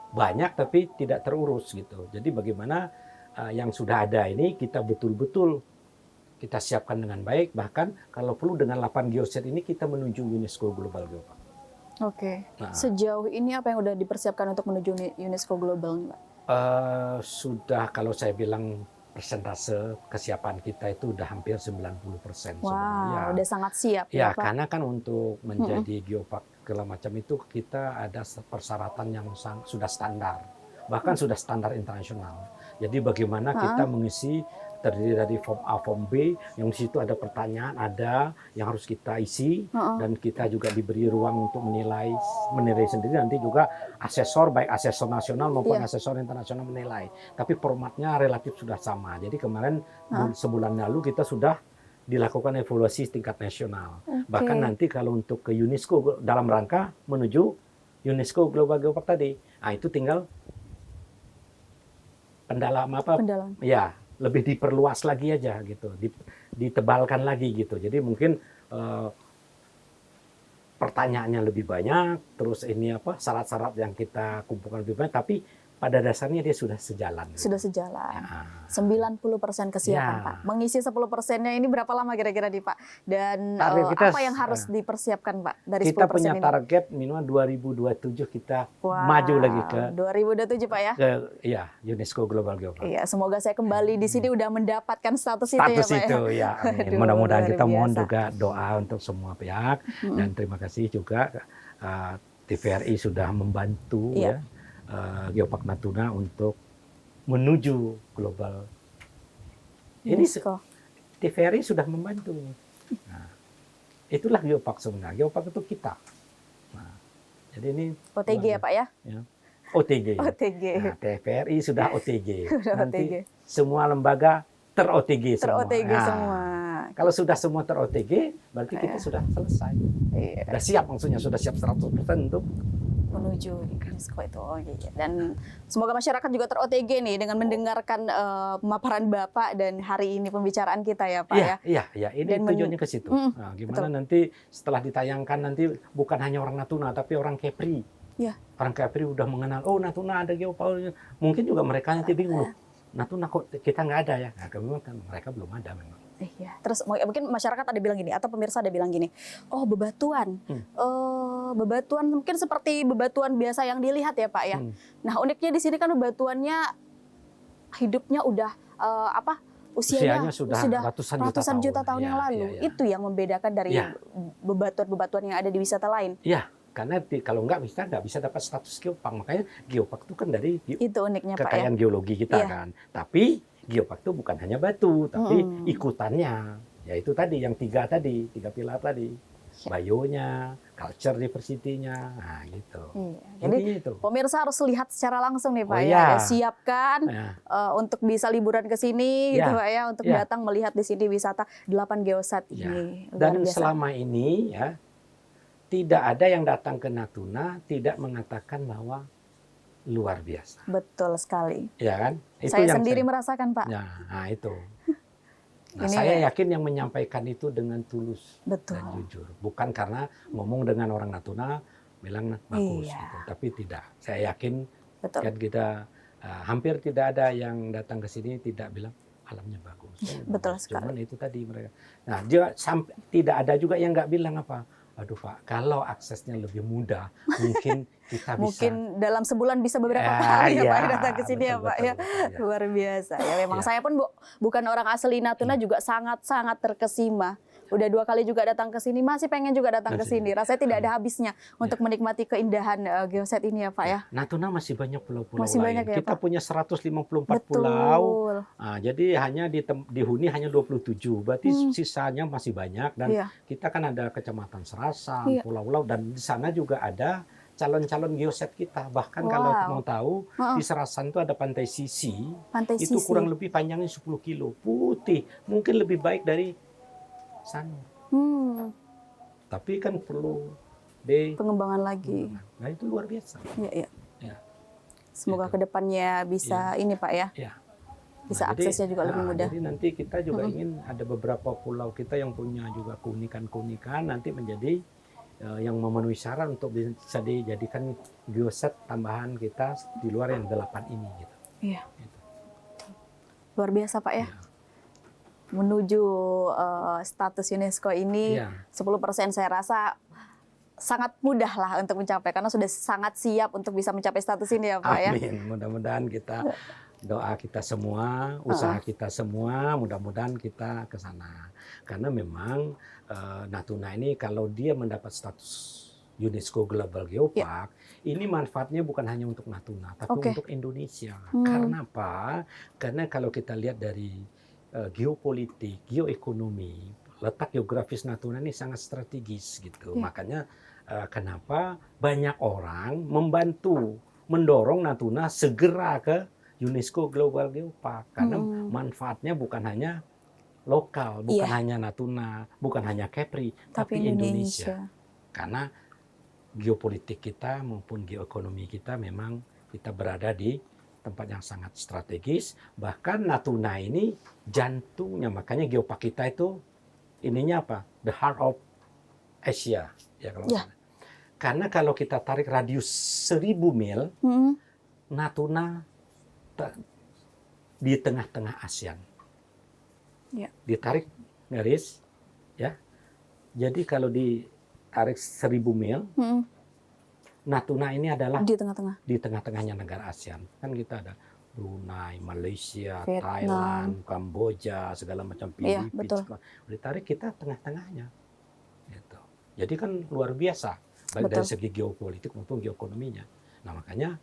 banyak tapi tidak terurus gitu. Jadi bagaimana yang sudah ada ini kita betul-betul kita siapkan dengan baik, bahkan kalau perlu dengan 8 geoset ini kita menuju UNESCO Global Geopark. Oke. Nah, sejauh ini apa yang sudah dipersiapkan untuk menuju UNESCO Global nih Pak? Sudah, kalau saya bilang persentase kesiapan kita itu udah hampir 90% sebenarnya. Udah sangat siap ya Pak? Karena kan untuk menjadi geopark segala macam itu kita ada persyaratan yang sudah standar, bahkan sudah standar internasional. Jadi bagaimana kita mengisi, terdiri dari form A, form B, yang di situ ada pertanyaan, ada yang harus kita isi, dan kita juga diberi ruang untuk menilai sendiri. Nanti juga asesor, baik asesor nasional maupun asesor internasional menilai. Tapi formatnya relatif sudah sama. Jadi kemarin sebulan lalu kita sudah dilakukan evaluasi tingkat nasional. Bahkan nanti kalau untuk ke UNESCO dalam rangka menuju UNESCO Global Geopark tadi, nah itu tinggal pendalam. Ya, lebih diperluas lagi aja gitu, ditebalkan lagi gitu. Jadi mungkin pertanyaannya lebih banyak, terus ini syarat-syarat yang kita kumpulkan lebih banyak, tapi pada dasarnya dia sudah sejalan. Sudah sejalan. Ya. 90% kesiapan, Ya. Pak. Mengisi 10%-nya ini berapa lama kira-kira nih, Pak? Dan Target kita, apa yang harus dipersiapkan, Pak, dari kita 10% punya ini? target minimal 2027 kita Wow, maju lagi ke 2027, Pak ya? ya UNESCO Global Geopark. Iya, semoga saya kembali di sini udah mendapatkan status itu ya, Status Pak itu ya. Amin. Aduh, Mudah-mudahan luar kita mohon biasa. juga doa untuk semua pihak dan terima kasih juga TVRI sudah membantu Iya. Geopark Natuna untuk menuju global. Ini UNESCO. TVRI sudah membantu. Nah, itulah Geopark sebenarnya. Geopark itu kita. Nah, jadi ini OTG ya, Pak ya? ya, OTG. OTG. Nah, TVRI sudah OTG. Sudah Nanti OTG. semua lembaga ter-OTG semua. Ter-OTG Nah, semua. kalau sudah semua ter-OTG, berarti kita sudah selesai. Iya. Sudah siap, maksudnya sudah siap 100% untuk Menuju UNESCO itu. Oh, iya. Dan semoga masyarakat juga ter-OTG nih dengan mendengarkan pemaparan Bapak dan hari ini pembicaraan kita ya, Pak ya. Iya. Ini Dan tujuannya ke situ. Nah, gimana betul. nanti setelah ditayangkan nanti bukan hanya orang Natuna, tapi orang Kepri. Iya. Orang Kepri udah mengenal, oh Natuna ada geopark. Mungkin juga mereka nanti bingung, loh, Natuna kok kita nggak ada ya? Nah, memang kan mereka belum ada memang. Iya. Terus mungkin masyarakat ada bilang gini atau pemirsa ada bilang gini, oh bebatuan, bebatuan mungkin seperti bebatuan biasa yang dilihat ya Pak ya. Nah uniknya di sini kan bebatuannya hidupnya udah usianya sudah ratusan juta tahun yang lalu. Iya. Itu yang membedakan dari bebatuan-bebatuan yang ada di wisata lain. Iya. Karena kalau nggak bisa dapat status geopark. Makanya geopark itu kan dari Itu uniknya Pak ya. kekayaan geologi kita kan. Tapi geopark itu bukan hanya batu, tapi ikutannya. Yaitu tadi yang tiga pilar tadi. Bionya, culture diversity-nya, nah gitu. Iya. Jadi itu. pemirsa harus lihat secara langsung nih Pak Oh, ya. iya. Siapkan untuk bisa liburan ke sini gitu Pak ya, untuk datang melihat di sini wisata 8 geoset ini. Luar Dan biasa. selama ini ya tidak ada yang datang ke Natuna tidak mengatakan bahwa luar biasa. Betul sekali. Ya kan? Itu Saya yang sendiri merasakan Pak. Nah, itu. Nah, Ini saya yakin yang menyampaikan itu dengan tulus Betul. dan jujur. Bukan karena ngomong dengan orang Natuna bilang bagus Iya. gitu. Tapi tidak. Saya yakin Betul. kan kita hampir tidak ada yang datang ke sini tidak bilang alamnya bagus. Betul Bagus. sekali. Cuman itu tadi mereka. Nah, dia tidak ada juga yang nggak bilang apa. Aduh Pak, kalau aksesnya lebih mudah, mungkin kita bisa. Mungkin dalam sebulan bisa beberapa kali ya Pak datang ke sini ya Pak ya. Betul. Luar biasa. Ya memang saya pun bukan orang asli Natuna juga sangat-sangat terkesima. Udah 2 kali juga datang ke sini, masih pengen juga datang ke sini. Rasanya tidak ada habisnya untuk menikmati keindahan geoset ini ya Pak ya. Natuna masih banyak pulau-pulau Masih lain. banyak ya, Kita Pak? punya 154 Betul. pulau. Nah, jadi hanya dihuni hanya 27. Berarti sisanya masih banyak dan Iya. kita kan ada Kecamatan Serasan, Iya. pulau-pulau dan di sana juga ada calon-calon geoset kita. Bahkan kalau mau tahu di Serasan itu ada Pantai Sisi. Pantai Itu Sisi. kurang lebih panjangnya 10 kilo. Putih. Mungkin lebih baik dari Sanur. Tapi kan perlu pengembangan lagi. Nah, itu luar biasa. Iya. Ya. Semoga kedepannya bisa ini Pak ya. Ya. Bisa Nah, aksesnya juga lebih mudah. Jadi nanti kita juga ingin ada beberapa pulau kita yang punya juga keunikan-keunikan nanti menjadi yang memenuhi syarat untuk bisa dijadikan geoset tambahan kita di luar yang 8 ini gitu. Iya. Gitu. Luar biasa Pak ya. Menuju status UNESCO ini 10% saya rasa sangat mudah lah untuk mencapai karena sudah sangat siap untuk bisa mencapai status ini ya Pak ya. Amin. Mudah-mudahan kita doa kita semua, usaha kita semua, mudah-mudahan kita ke sana. Karena memang Natuna ini kalau dia mendapat status UNESCO Global Geopark, ini manfaatnya bukan hanya untuk Natuna, tapi untuk Indonesia. Karena apa? Karena kalau kita lihat dari geopolitik, geoekonomi, letak geografis Natuna ini sangat strategis gitu. Makanya kenapa banyak orang membantu mendorong Natuna segera ke UNESCO Global Geopark karena manfaatnya bukan hanya lokal, bukan hanya Natuna, bukan hanya Kepri, tapi Indonesia. Karena geopolitik kita maupun geoekonomi kita memang kita berada di tempat yang sangat strategis. Bahkan Natuna ini jantungnya, makanya geopark kita itu ininya apa? The heart of Asia. Ya, kalau karena kalau kita tarik radius 1000 mil, Natuna di tengah-tengah ASEAN. Ya. Ditarik garis, ya. Jadi kalau ditarik 1000 mil, Natuna ini adalah di tengah-tengah. Di tengah-tengahnya negara ASEAN. Kan kita ada Brunei, Malaysia, Vietnam, Thailand, Kamboja, segala macam, Iya, Filipina. betul. Ditarik kita tengah-tengahnya. Gitu. Jadi kan luar biasa, baik dari segi geopolitik maupun geoekonominya. Nah makanya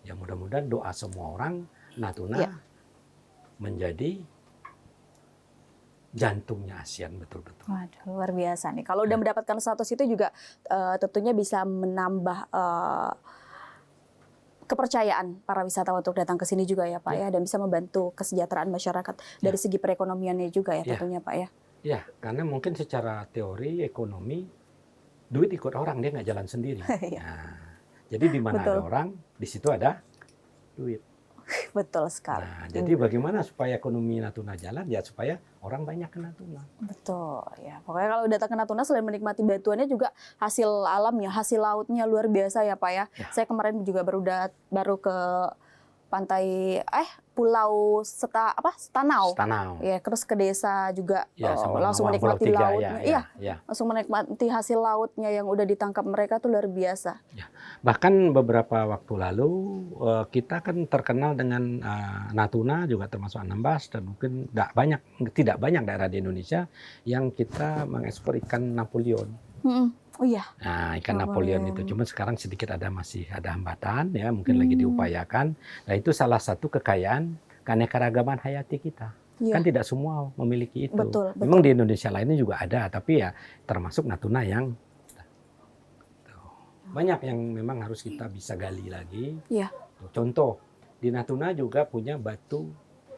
ya mudah-mudahan doa semua orang Natuna menjadi jantungnya ASEAN betul-betul. Waduh, luar biasa nih. Kalau udah mendapatkan status itu juga tentunya bisa menambah kepercayaan para wisatawan untuk datang ke sini juga ya Pak ya, dan bisa membantu kesejahteraan masyarakat dari segi perekonomiannya juga ya tentunya Pak ya. Ya, karena mungkin secara teori ekonomi duit ikut orang, dia nggak jalan sendiri. Nah, jadi di mana ada orang, di situ ada duit. Betul sekali. Nah, jadi bagaimana supaya ekonomi Natuna jalan? Ya supaya orang banyak ke Natuna. Betul ya. Pokoknya kalau datang ke Natuna selain menikmati batuannya juga hasil alamnya, hasil lautnya luar biasa ya Pak ya. Saya kemarin juga baru ke pantai Pulau Stanau. Ya, terus ke desa juga langsung menikmati lautnya. Langsung menikmati hasil lautnya yang udah ditangkap mereka tuh luar biasa. Ya. Bahkan beberapa waktu lalu kita kan terkenal dengan Natuna juga termasuk Anambas, dan mungkin tidak banyak daerah di Indonesia yang kita mengekspor ikan Napoleon. Oh iya. Nah, ikan Napoleon itu cuma sekarang sedikit masih ada hambatan ya, mungkin lagi diupayakan. Nah, itu salah satu kekayaan keanekaragaman hayati kita. Kan tidak semua memiliki itu. Betul. Memang di Indonesia lainnya juga ada, tapi ya termasuk Natuna yang banyak yang memang harus kita bisa gali lagi. Iya. Contoh, di Natuna juga punya batu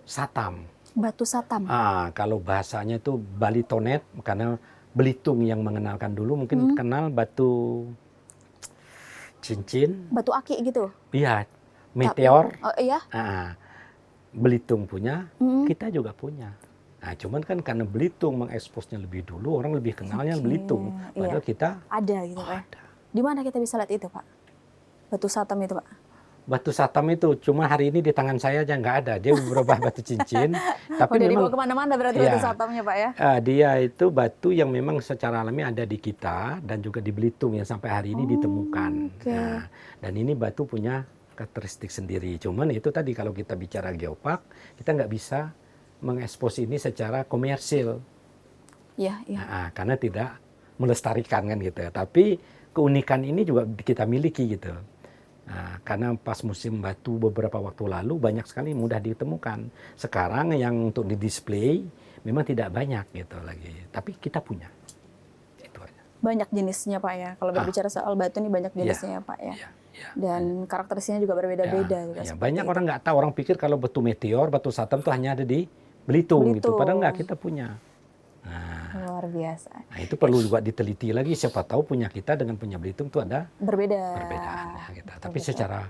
satam. Batu satam. Kalau bahasanya itu Balitonet, karena Belitung yang mengenalkan dulu, mungkin kenal batu cincin. Batu aki gitu? Iya, meteor. Oh iya? Belitung punya, kita juga punya. Nah, cuman kan karena Belitung mengeksposnya lebih dulu, orang lebih kenalnya Belitung. Padahal kita ada gitu Pak. Di mana kita bisa lihat itu Pak? Batu satam itu Pak? Batu satam itu cuma hari ini di tangan saya aja nggak ada. Dia berubah batu cincin. Tapi udah memang dibawa kemana-mana berarti batu satamnya Pak ya? Dia itu batu yang memang secara alami ada di kita dan juga di Belitung yang sampai hari ini ditemukan. Nah, dan ini batu punya karakteristik sendiri. Cuman itu tadi kalau kita bicara geopark, kita nggak bisa mengekspos ini secara komersil. Iya. Karena tidak melestarikan kan gitu. Tapi keunikan ini juga kita miliki gitu. Nah, karena pas musim batu beberapa waktu lalu banyak sekali mudah ditemukan. Sekarang yang untuk di-display memang tidak banyak gitu lagi. Tapi kita punya. Itu aja. Banyak jenisnya Pak ya. Kalau berbicara soal batu ini banyak jenisnya ya Pak ya. Dan karakteristiknya juga berbeda-beda. Banyak orang nggak tahu. Orang pikir kalau batu meteor, batu satam itu hanya ada di Belitung. Gitu. Padahal nggak, kita punya. Luar biasa. Nah, itu perlu juga diteliti lagi, siapa tahu punya kita dengan punya Belitung itu ada perbedaannya gitu. Tapi secara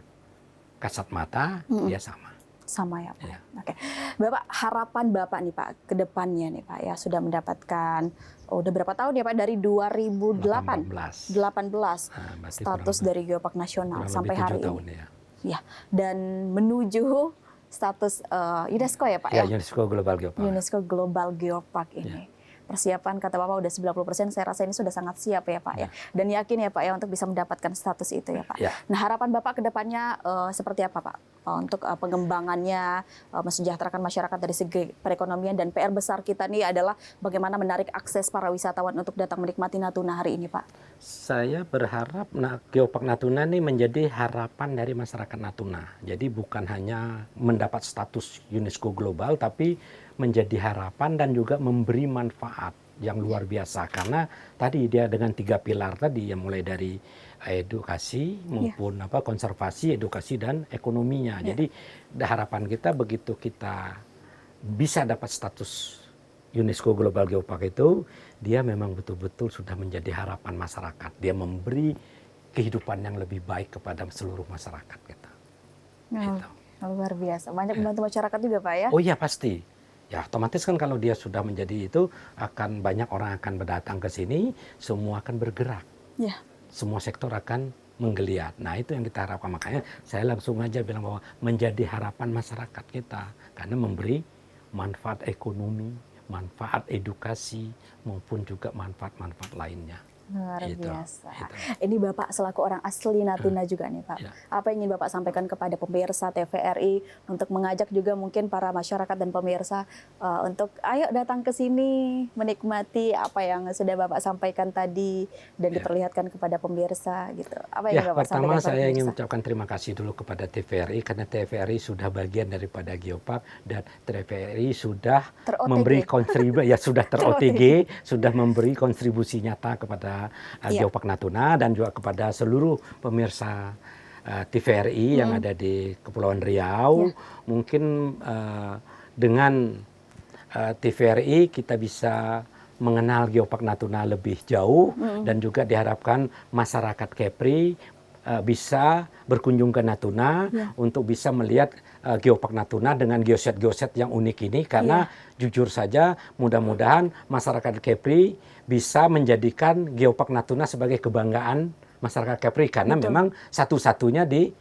kasat mata dia sama. Sama ya Pak. Oke. Bapak, harapan Bapak nih Pak ke depannya nih Pak ya, sudah mendapatkan udah berapa tahun ya Pak, dari 2018 status dari Geopark Nasional sampai hari ini. Dan menuju status UNESCO ya Pak ya? UNESCO Global Geopark. UNESCO Global Geopark ini. Persiapan kata Bapak udah 90%, saya rasa ini sudah sangat siap ya Pak ya. Dan yakin ya Pak ya untuk bisa mendapatkan status itu ya Pak. Nah, harapan Bapak ke depannya seperti apa Pak? Untuk pengembangannya, mensejahterakan masyarakat dari segi perekonomian, dan PR besar kita nih adalah bagaimana menarik akses para wisatawan untuk datang menikmati Natuna hari ini Pak. Saya berharap Geopark Natuna ini menjadi harapan dari masyarakat Natuna. Jadi bukan hanya mendapat status UNESCO Global, tapi menjadi harapan dan juga memberi manfaat yang luar biasa. Karena tadi dia dengan 3 pilar tadi, yang mulai dari edukasi maupun konservasi, edukasi dan ekonominya. Jadi harapan kita begitu kita bisa dapat status UNESCO Global Geopark itu, dia memang betul-betul sudah menjadi harapan masyarakat. Dia memberi kehidupan yang lebih baik kepada seluruh masyarakat kita. Gitu. Luar biasa. Banyak membantu masyarakat juga Pak ya? Oh iya pasti. Ya otomatis kan kalau dia sudah menjadi itu, banyak orang akan berdatang ke sini, semua akan bergerak. Semua sektor akan menggeliat. Nah itu yang kita harapkan, makanya saya langsung aja bilang bahwa menjadi harapan masyarakat kita karena memberi manfaat ekonomi, manfaat edukasi maupun juga manfaat-manfaat lainnya. Luar biasa. Itu. Ini Bapak selaku orang asli Natuna juga nih Pak. Ya. Apa yang ingin Bapak sampaikan kepada pemirsa TVRI untuk mengajak juga mungkin para masyarakat dan pemirsa untuk ayo datang ke sini menikmati apa yang sudah Bapak sampaikan tadi dan diperlihatkan kepada pemirsa gitu. Apa yang Bapak pertama sampaikan? Saya ingin mengucapkan terima kasih dulu kepada TVRI karena TVRI sudah bagian daripada Geopark dan TVRI sudah memberi kontribusi sudah ter-OTG, sudah memberi kontribusi nyata kepada Geopark Natuna dan juga kepada seluruh pemirsa TVRI yang ada di Kepulauan Riau. Mungkin dengan TVRI kita bisa mengenal Geopark Natuna lebih jauh dan juga diharapkan masyarakat Kepri bisa berkunjung ke Natuna untuk bisa melihat Geopark Natuna dengan geoset-geoset yang unik ini karena jujur saja mudah-mudahan masyarakat Kepri bisa menjadikan Geopark Natuna sebagai kebanggaan masyarakat Kepri karena memang satu-satunya di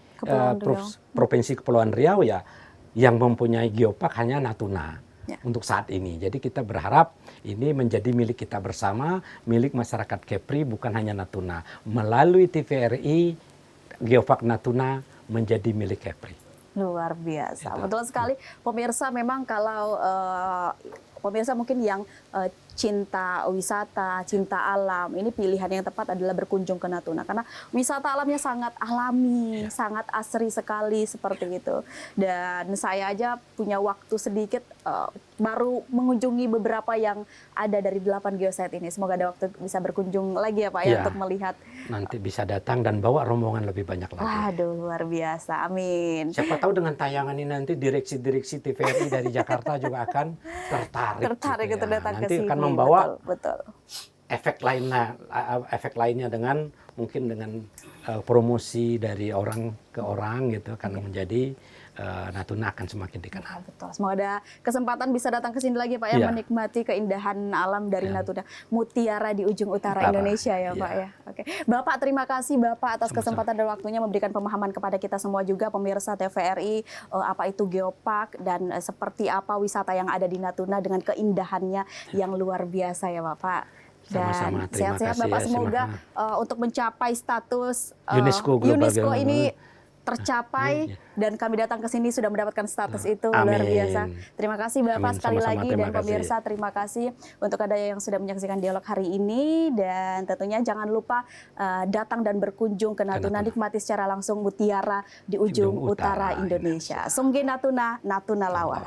Provinsi Kepulauan Riau ya yang mempunyai Geopark hanya Natuna untuk saat ini. Jadi kita berharap ini menjadi milik kita bersama, milik masyarakat Kepri bukan hanya Natuna. Melalui TVRI Geopark Natuna menjadi milik Kepri. Luar biasa, betul sekali. Pemirsa memang kalau pemirsa mungkin yang cinta wisata, cinta alam, ini pilihan yang tepat adalah berkunjung ke Natuna karena wisata alamnya sangat alami, sangat asri sekali seperti itu. Dan saya aja punya waktu sedikit baru mengunjungi beberapa yang ada dari 8 geoset ini. Semoga ada waktu bisa berkunjung lagi ya Pak ya untuk melihat. Nanti bisa datang dan bawa rombongan lebih banyak lagi. Waduh, luar biasa. Amin. Siapa tahu dengan tayangan ini nanti direksi-direksi TVRI dari Jakarta juga akan tertarik gitu datang ke sini. Nanti akan membawa betul. efek lainnya dengan mungkin dengan promosi dari orang ke orang gitu karena menjadi Natuna akan semakin dikenal. Betul. Semoga ada kesempatan bisa datang ke sini lagi Pak ya menikmati keindahan alam dari Natuna, mutiara di ujung utara Indonesia ya Pak ya. Oke. Bapak terima kasih Bapak atas kesempatan dan waktunya memberikan pemahaman kepada kita semua juga pemirsa TVRI apa itu Geopark dan seperti apa wisata yang ada di Natuna dengan keindahannya yang luar biasa ya Bapak. Dan sehat-sehat Bapak semoga untuk mencapai status UNESCO ini tercapai dan kami datang ke sini sudah mendapatkan status itu. Luar biasa. Terima kasih Bapak sekali lagi dan pemirsa terima kasih untuk ada yang sudah menyaksikan dialog hari ini dan tentunya jangan lupa datang dan berkunjung ke Natuna, nikmati secara langsung mutiara di ujung utara Indonesia. Sungge Natuna, Natuna Lawa.